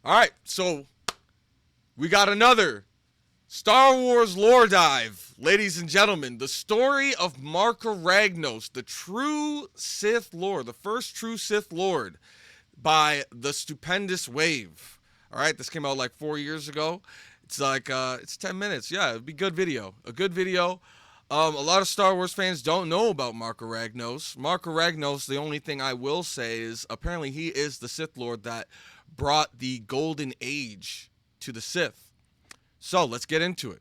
All right, so we got another Star Wars lore dive, ladies and gentlemen. The story of MARKA RAGNOS, the true Sith Lord, the first true Sith Lord, by the Stupendous Wave. All right, this came out like 4 years ago. It's like it's 10 minutes. Yeah, it'd be good video. A good video. A lot of Star Wars fans don't know about MARKA RAGNOS. MARKA RAGNOS, the only thing I will say is apparently he is the Sith Lord that brought the Golden Age to the Sith. So let's get into it.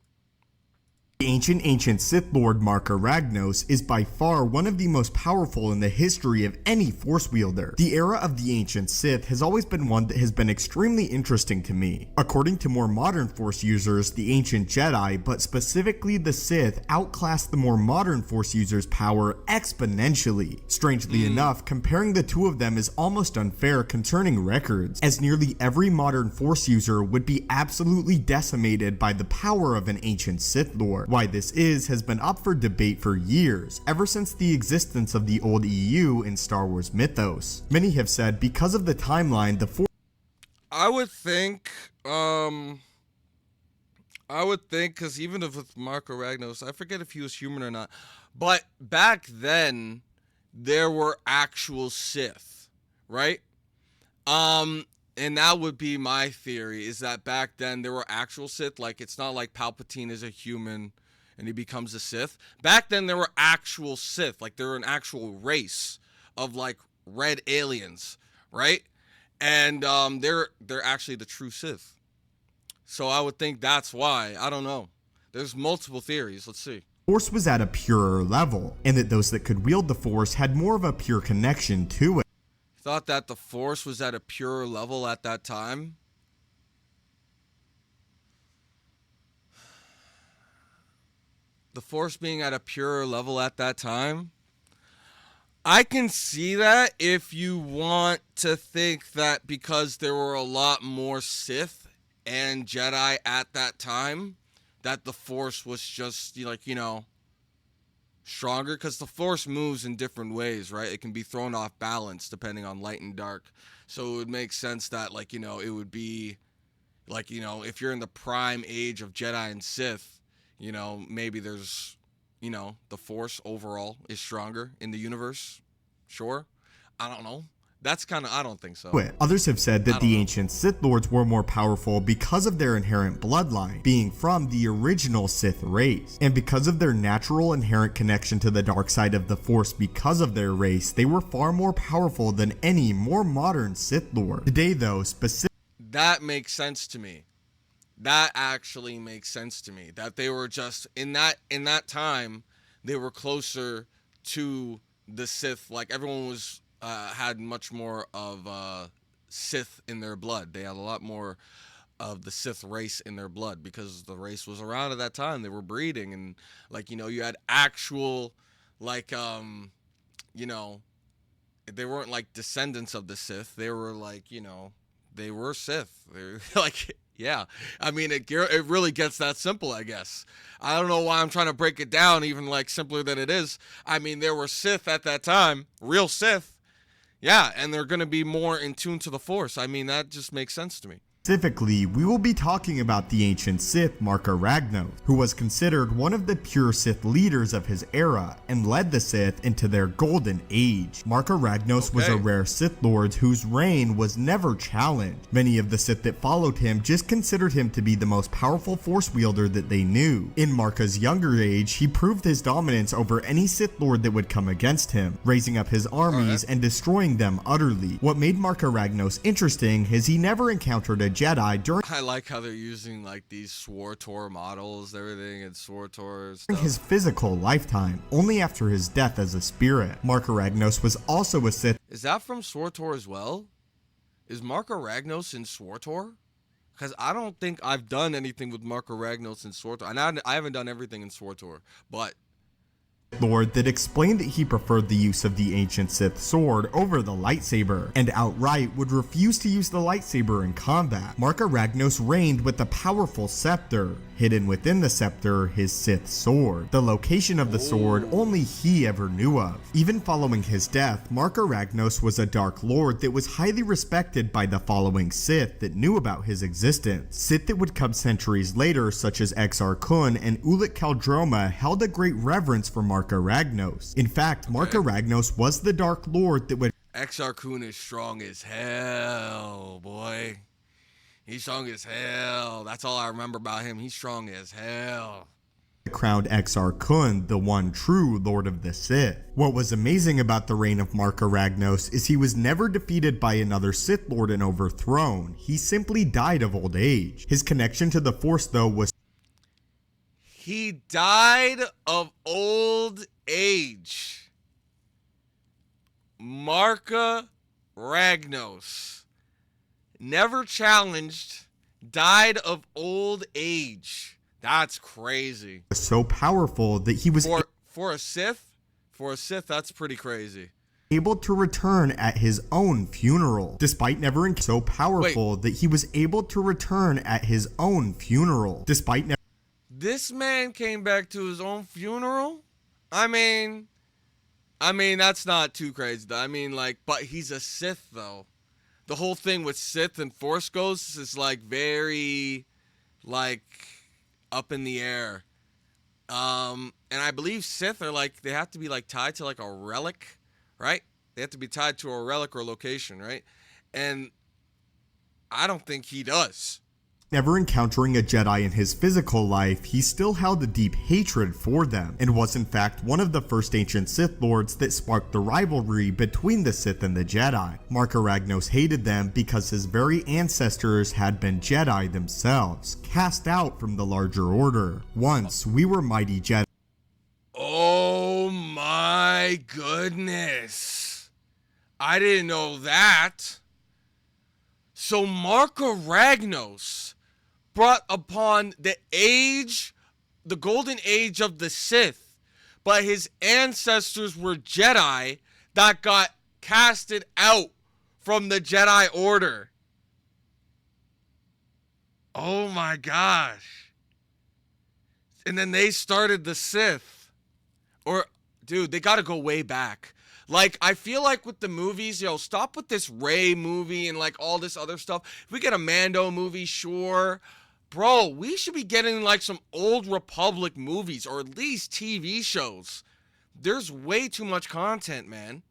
The ancient Sith Lord MARKA RAGNOS is by far one of the most powerful in the history of any Force wielder. The era of the ancient Sith has always been one that has been extremely interesting to me. According to more modern Force users, the ancient Jedi, but specifically the Sith, outclassed the more modern Force users' power exponentially. Strangely enough, comparing the two of them is almost unfair concerning records, as nearly every modern Force user would be absolutely decimated by the power of an ancient Sith Lord. Why this has been up for debate for years, ever since the existence of the old EU in Star Wars mythos. Many have said because of the timeline, the Force... I would think, because even if with MARKA RAGNOS, I forget if he was human or not, but back then, there were actual Sith, right? And that would be my theory, is that back then there were actual Sith. Like, it's not like Palpatine is a human and he becomes a Sith. Back then there were actual Sith, like they're an actual race of like red aliens, right? And they're actually the true Sith. So I would think that's why. I don't know. There's multiple theories. Let's see. Force was at a purer level, and that those that could wield the Force had more of a pure connection to it. Thought that the Force was at a purer level at that time. The Force being at a purer level at that time. I can see that if you want to think that because there were a lot more Sith and Jedi at that time, that the Force was just like, you know, stronger, because the Force moves in different ways, right? It can be thrown off balance depending on light and dark. So it would make sense that, like, you know, it would be like, you know, if you're in the prime age of Jedi and Sith, you know, maybe there's, you know, the Force overall is stronger in the universe. Sure. I don't know. That's kind of, I don't think so. Others have said that the ancient Sith Lords were more powerful because of their inherent bloodline, being from the original Sith race. And because of their natural inherent connection to the dark side of the Force because of their race, they were far more powerful than any more modern Sith Lord. Today though, that makes sense to me. That actually makes sense to me. That they were just, in that time, they were closer to the Sith. Like, everyone was, had much more of Sith in their blood. They had a lot more of the Sith race in their blood because the race was around at that time. They were breeding, and, like, you know, you had actual, like, you know, they weren't like descendants of the Sith. They were like, you know, they were Sith. They're like, yeah. I mean, it really gets that simple, I guess. I don't know why I'm trying to break it down even like simpler than it is. I mean, there were Sith at that time, real Sith. Yeah, and they're going to be more in tune to the Force. I mean, that just makes sense to me. Specifically, we will be talking about the ancient Sith MARKA RAGNOS, who was considered one of the pure Sith leaders of his era and led the Sith into their golden age. MARKA RAGNOS was a rare Sith Lord whose reign was never challenged. Many of the Sith that followed him just considered him to be the most powerful Force wielder that they knew. In Marka's younger age, he proved his dominance over any Sith Lord that would come against him, raising up his armies and destroying them utterly. What made MARKA RAGNOS interesting is he never encountered a Jedi during I like how they're using like these SWTOR models, everything, and SWTOR stuff. his physical lifetime, only after his death as a spirit. MARKA RAGNOS was also a Sith. Is that from SWTOR as well? Is MARKA RAGNOS in SWTOR? Because I don't think I've done anything with MARKA RAGNOS in SWTOR. And I haven't done everything in SWTOR. But Lord that explained that he preferred the use of the ancient Sith sword over the lightsaber, and outright would refuse to use the lightsaber in combat. Marka Ragnos reigned with a powerful scepter. Hidden within the scepter, his Sith sword. The location of the sword only he ever knew of. Even following his death, Marka Ragnos was a Dark Lord that was highly respected by the following Sith that knew about his existence. Sith that would come centuries later, such as Exar Kun and Ulic Qel-Droma, held a great reverence for Marka Ragnos. In fact, Marka Ragnos was the Dark Lord that would Exar Kun is strong as hell, boy. He's strong as hell. That's all I remember about him. He's strong as hell. crowned Exar Kun the one true Lord of the Sith. What was amazing about the reign of Marka Ragnos is he was never defeated by another Sith Lord and overthrown. He simply died of old age. His connection to the Force, though, was He died of old age. Marka Ragnos. Never challenged, died of old age. That's crazy. so powerful that he was For a Sith, that's pretty crazy. able to return at his own funeral, despite never so powerful that he was able to return at his own funeral, despite never. This man came back to his own funeral? I mean, that's not too crazy, though. I mean, like, but he's a Sith, though. The whole thing with Sith and Force Ghosts is, like, very, like, up in the air. And I believe Sith are, like, they have to be, like, tied to, like, a relic, right? They have to be tied to a relic or location, right? And I don't think he does. Never encountering a Jedi in his physical life, he still held a deep hatred for them, and was in fact one of the first ancient Sith Lords that sparked the rivalry between the Sith and the Jedi. Marka Ragnos hated them because his very ancestors had been Jedi themselves, cast out from the larger order. Once, we were mighty Jedi. Oh my goodness. I didn't know that. So Marka Ragnos brought upon the golden age of the Sith, but his ancestors were Jedi that got casted out from the Jedi Order. Oh my gosh. And then they started the Sith. Or, dude, they gotta go way back. Like, I feel like with the movies, stop with this Rey movie and, like, all this other stuff. If we get a Mando movie, sure. Bro, we should be getting, like, some old Republic movies, or at least TV shows. There's way too much content, man.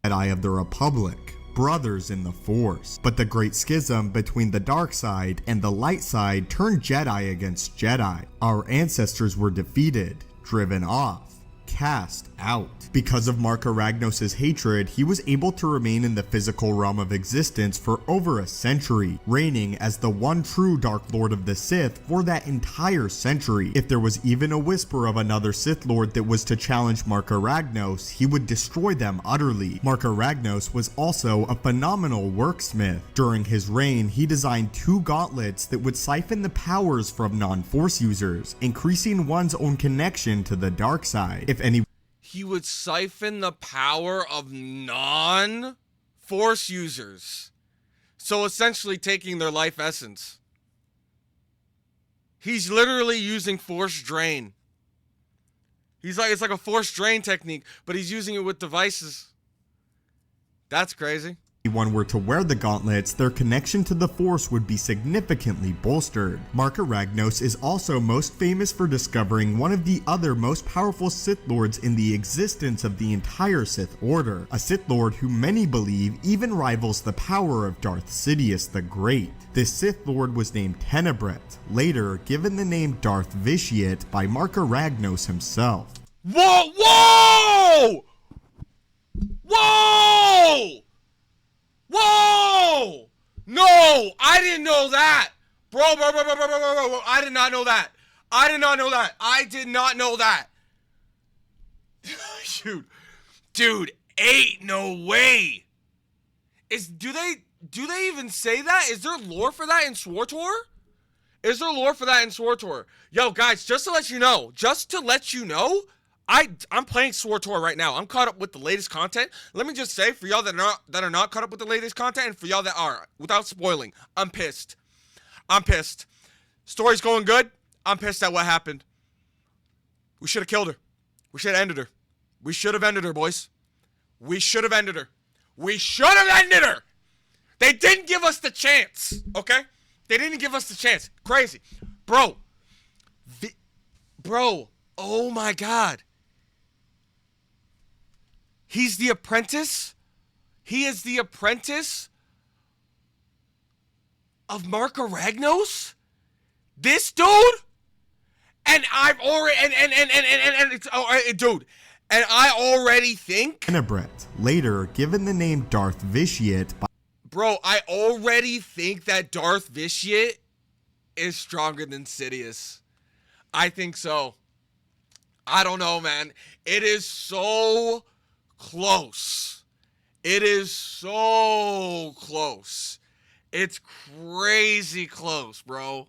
Jedi of the Republic, brothers in the Force. But the great schism between the dark side and the light side turned Jedi against Jedi. Our ancestors were defeated, driven off, cast out. Because of Marka Ragnos' hatred, he was able to remain in the physical realm of existence for over a century, reigning as the one true Dark Lord of the Sith for that entire century. If there was even a whisper of another Sith Lord that was to challenge Marka Ragnos, he would destroy them utterly. Marka Ragnos was also a phenomenal worksmith. During his reign, he designed 2 gauntlets that would siphon the powers from non-Force users, increasing one's own connection to the dark side. If any He would siphon the power of non-Force users. So essentially taking their life essence. He's literally using Force Drain. It's like a Force Drain technique, but he's using it with devices. That's crazy. One were to wear the gauntlets, their connection to the Force would be significantly bolstered. Marka Ragnos is also most famous for discovering one of the other most powerful Sith Lords in the existence of the entire Sith Order, a Sith Lord who many believe even rivals the power of Darth Sidious the Great. This Sith Lord was named Tenebret, later given the name Darth Vitiate by Marka Ragnos himself. Whoa! Whoa! Whoa! Whoa! No! I didn't know that! Bro, I did not know that. I did not know that. Dude, ain't no way. Do they even say that? Is there lore for that in SWTOR? Yo, guys, just to let you know, I'm playing SWTOR right now. I'm caught up with the latest content. Let me just say, for y'all that are not caught up with the latest content, and for y'all that are, without spoiling, I'm pissed. I'm pissed. Story's going good. I'm pissed at what happened. We should have killed her. We should have ended her. We should have ended her, boys. We should have ended her. We should have ended her. They didn't give us the chance, okay? They didn't give us the chance. Crazy. Bro. Bro. Oh my God. He's the apprentice? He is the apprentice of MARKA RAGNOS? This dude? And I've already and it's dude. And I already think Tenebret, later given the name Darth Vitiate by bro, I already think that Darth Vitiate is stronger than Sidious. I think so. I don't know, man. It is so close. It is so close. It's crazy close, bro.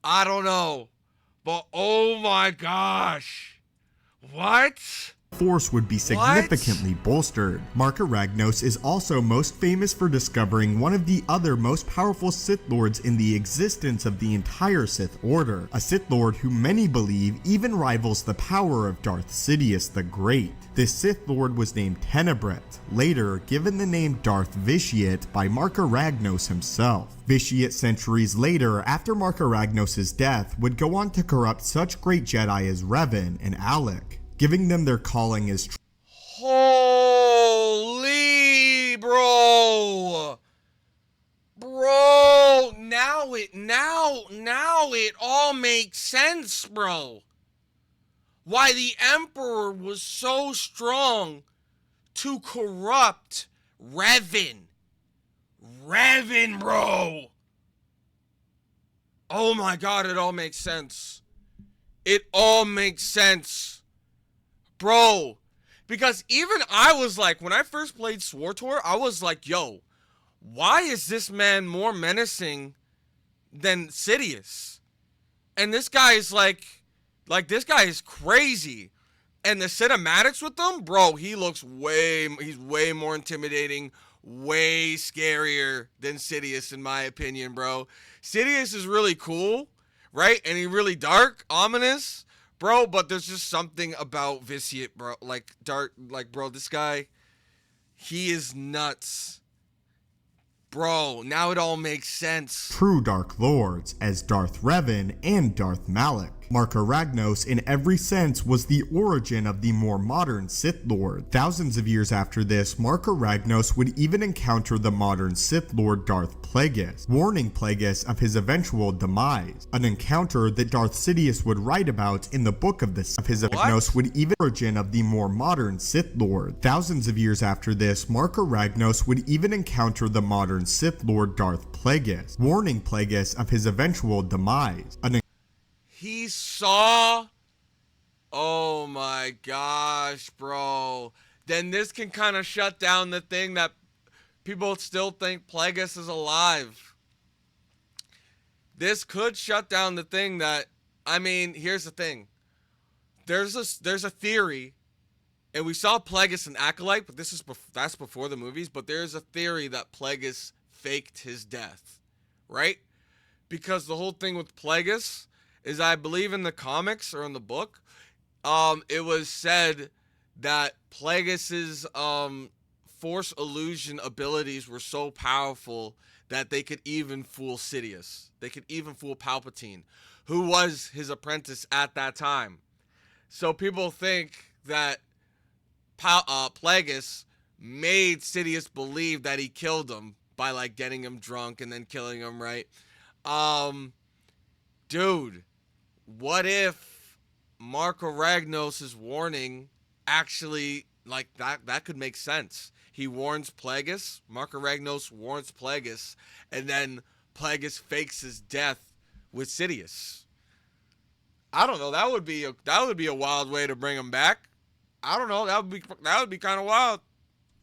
I don't know. But oh my gosh. What? Force would be significantly bolstered. MARKA RAGNOS is also most famous for discovering one of the other most powerful Sith Lords in the existence of the entire Sith Order, a Sith Lord who many believe even rivals the power of Darth Sidious the Great. This Sith Lord was named Tenebret, later given the name Darth Vitiate by MARKA RAGNOS himself. Vitiate centuries later, after MARKA RAGNOS' death, would go on to corrupt such great Jedi as Revan and Alec, giving them their calling as holy bro. Bro, now it all makes sense, bro. Why the Emperor was so strong to corrupt Revan. Revan, bro. Oh my God, it all makes sense. It all makes sense. Bro, because even I was like, when I first played SWTOR, I was like, yo, why is this man more menacing than Sidious? And this guy is like this guy is crazy. And the cinematics with him, bro, he's way more intimidating, way scarier than Sidious, in my opinion, bro. Sidious is really cool, right? And he's really dark, ominous, bro, but there's just something about Vitiate, bro. Bro, this guy, he is nuts. Bro, now it all makes sense. True Dark Lords, as Darth Revan and Darth Malak. MARKA RAGNOS in every sense was the origin of the more modern Sith Lord. Thousands of years after this, MARKA RAGNOS would even encounter the modern Sith Lord Darth Plagueis, warning Plagueis of his eventual demise. An encounter that Darth Sidious would write about in the Book of the Sith. RAGNOS would even origin of the more modern Sith Lord. Thousands of years after this, MARKA RAGNOS would even encounter the modern Sith Lord Darth Plagueis, warning Plagueis of his eventual demise. He saw, oh my gosh, bro. Then this can kind of shut down the thing that people still think Plagueis is alive. This could shut down the thing that, I mean, here's the thing. There's a theory, and we saw Plagueis in Acolyte, but that's before the movies, but there's a theory that Plagueis faked his death, right? Because the whole thing with Plagueis is, I believe in the comics or in the book, it was said that Plagueis's force illusion abilities were so powerful that they could even fool Sidious. They could even fool Palpatine, who was his apprentice at that time. So people think that Plagueis made Sidious believe that he killed him by like getting him drunk and then killing him, right? Dude, what if MARKA RAGNOS' warning actually, like, that could make sense. He warns Plagueis, MARKA RAGNOS warns Plagueis, and then Plagueis fakes his death with Sidious. I don't know, that would be a wild way to bring him back. I don't know, that would be kind of wild.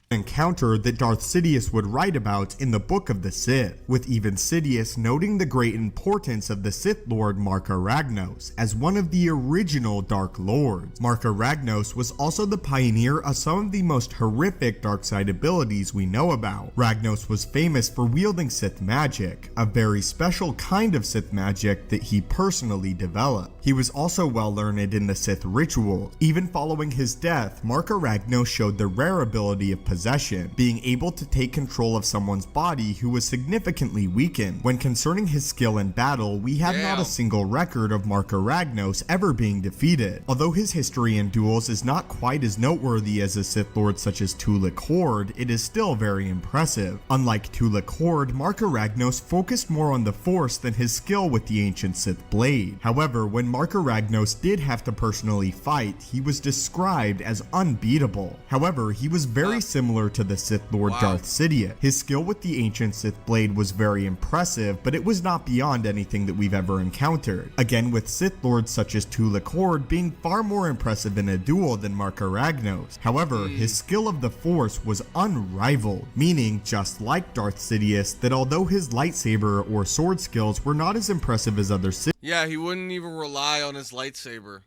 encounter that Darth Sidious would write about in the Book of the Sith, with even Sidious noting the great importance of the Sith Lord MARKA RAGNOS as one of the original Dark Lords. MARKA RAGNOS was also the pioneer of some of the most horrific dark side abilities we know about. Ragnos was famous for wielding Sith magic, a very special kind of Sith magic that he personally developed. He was also well learned in the Sith ritual. Even following his death, MARKA RAGNOS showed the rare ability of possession, being able to take control of someone's body who was significantly weakened. When concerning his skill in battle, we have not a single record of MARKA RAGNOS ever being defeated. Although his history in duels is not quite as noteworthy as a Sith Lord such as Tulak Hord, it is still very impressive. Unlike Tulak Hord, MARKA RAGNOS focused more on the Force than his skill with the ancient Sith blade. However, when MARKA RAGNOS did have to personally fight, he was described as unbeatable. However, he was very similar to the Sith Lord Darth Sidious. His skill with the ancient Sith blade was very impressive, but it was not beyond anything that we've ever encountered. Again, with Sith Lords such as Tulak Hord being far more impressive in a duel than MARKA RAGNOS. However, his skill of the Force was unrivaled, meaning, just like Darth Sidious, that although his lightsaber or sword skills were not as impressive as other Sith, Yeah, he wouldn't even rely on his lightsaber.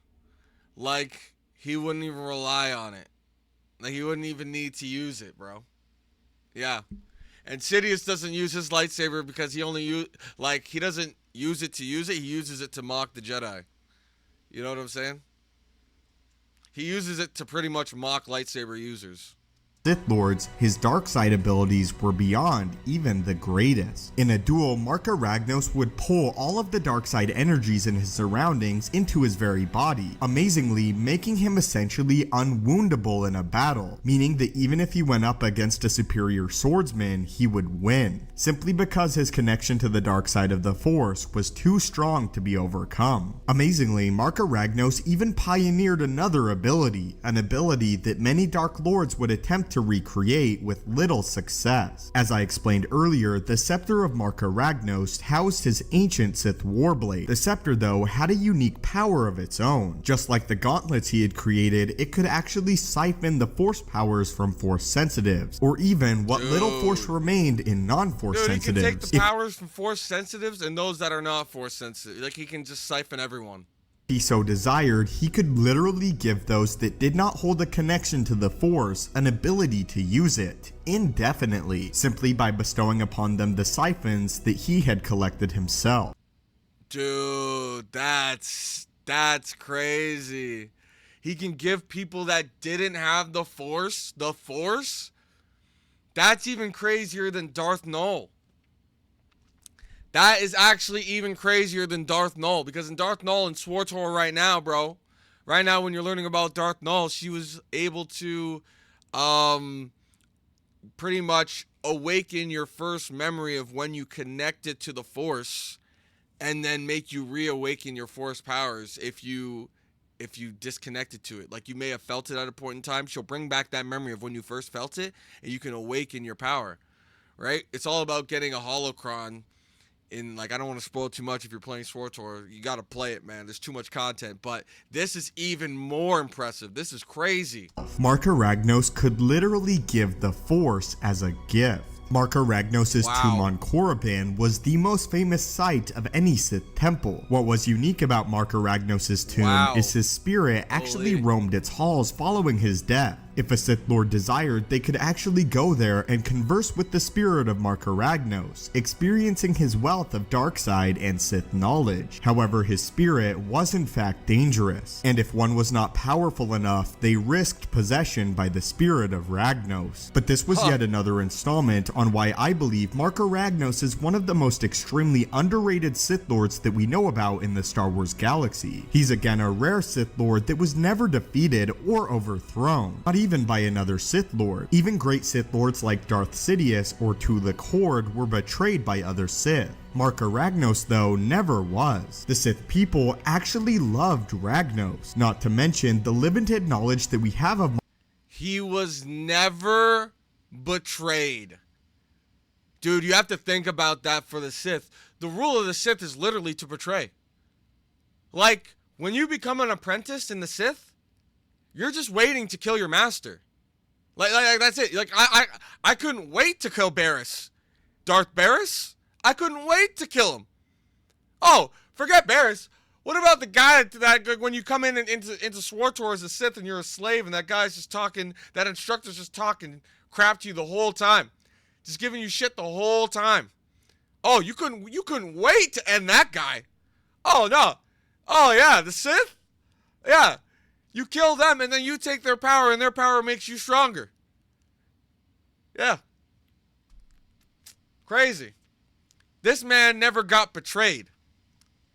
Like, he wouldn't even rely on it. Like, he wouldn't even need to use it, bro. Yeah. And Sidious doesn't use his lightsaber because he only he doesn't use it to use it. He uses it to mock the Jedi. You know what I'm saying? He uses it to pretty much mock lightsaber users. Sith Lords, his dark side abilities were beyond even the greatest. In a duel, MARKA RAGNOS would pull all of the dark side energies in his surroundings into his very body, amazingly making him essentially unwoundable in a battle, meaning that even if he went up against a superior swordsman, he would win, simply because his connection to the dark side of the Force was too strong to be overcome. Amazingly, MARKA RAGNOS even pioneered another ability, an ability that many Dark Lords would attempt to recreate with little success. As I explained earlier, the scepter of MARKA RAGNOS housed his ancient Sith Warblade. The scepter, though, had a unique power of its own. Just like the gauntlets he had created, it could actually siphon the Force powers from Force sensitives, or even what little Force remained in non-Force sensitives. He can take the powers from Force sensitives and those that are not Force sensitive. Like, he can just siphon everyone. He so desired, he could literally give those that did not hold a connection to the Force an ability to use it indefinitely, simply by bestowing upon them the siphons that he had collected himself. Dude, that's crazy. He can give people that didn't have the Force. That's even crazier than Darth Maul. That is actually even crazier than Darth Maul, because in Darth Maul and SWTOR right now, bro, right now when you're learning about Darth Maul, she was able to pretty much awaken your first memory of when you connected to the Force, and then make you reawaken your Force powers if you disconnected to it. Like, you may have felt it at a point in time. She'll bring back that memory of when you first felt it, and you can awaken your power, right? It's all about getting a holocron. I don't want to spoil too much if you're playing SWTOR. You got to play it, man. There's too much content. But this is even more impressive. This is crazy. MARKA RAGNOS could literally give the Force as a gift. MARKA RAGNOS' tomb on Korriban was the most famous site of any Sith temple. What was unique about MARKA RAGNOS' tomb is his spirit actually roamed its halls following his death. If a Sith Lord desired, they could actually go there and converse with the spirit of MARKA RAGNOS, experiencing his wealth of dark side and Sith knowledge. However, his spirit was in fact dangerous, and if one was not powerful enough, they risked possession by the spirit of Ragnos. But this was yet another installment on why I believe MARKA RAGNOS is one of the most extremely underrated Sith Lords that we know about in the Star Wars galaxy. He's again a rare Sith Lord that was never defeated or overthrown, not even by another Sith Lord. Even great Sith Lords like Darth Sidious or Tulak Hord were betrayed by other Sith. MARKA RAGNOS, though, never was. The Sith people actually loved Ragnos, not to mention the limited knowledge that we have of. He was never betrayed. Dude, you have to think about that for the Sith. The rule of the Sith is literally to betray. Like, when you become an apprentice in the Sith, you're just waiting to kill your master. Like that's it. Like I couldn't wait to kill Barriss. Darth Barriss? I couldn't wait to kill him. Oh, forget Barriss. What about the guy that when you come into SWTOR as a Sith and you're a slave and that guy's just talking, that instructor's just talking crap to you the whole time, just giving you shit the whole time. Oh, you couldn't wait to end that guy. Oh no. Oh yeah, the Sith. Yeah, you kill them and then you take their power and their power makes you stronger. Yeah. Crazy. This man never got betrayed.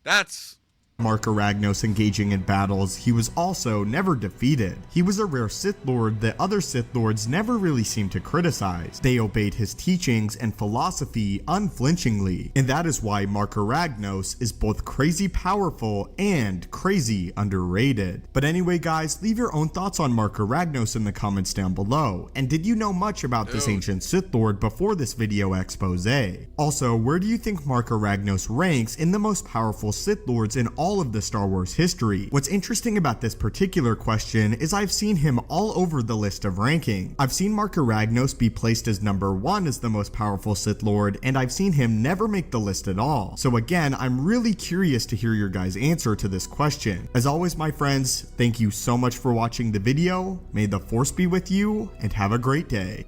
That's MARKA RAGNOS engaging in battles, he was also never defeated. He was a rare Sith Lord that other Sith Lords never really seemed to criticize. They obeyed his teachings and philosophy unflinchingly, and that is why MARKA RAGNOS is both crazy powerful and crazy underrated. But anyway guys, leave your own thoughts on MARKA RAGNOS in the comments down below, and did you know much about this ancient Sith Lord before this video expose? Also, where do you think MARKA RAGNOS ranks in the most powerful Sith Lords in all of the Star Wars history? What's interesting about this particular question is I've seen him all over the list of ranking. I've seen MARKA RAGNOS be placed as number 1 as the most powerful Sith Lord, and I've seen him never make the list at all. So again, I'm really curious to hear your guys' answer to this question. As always, my friends, thank you so much for watching the video. May the Force be with you, and have a great day.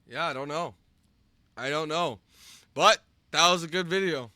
Yeah, I don't know. But that was a good video.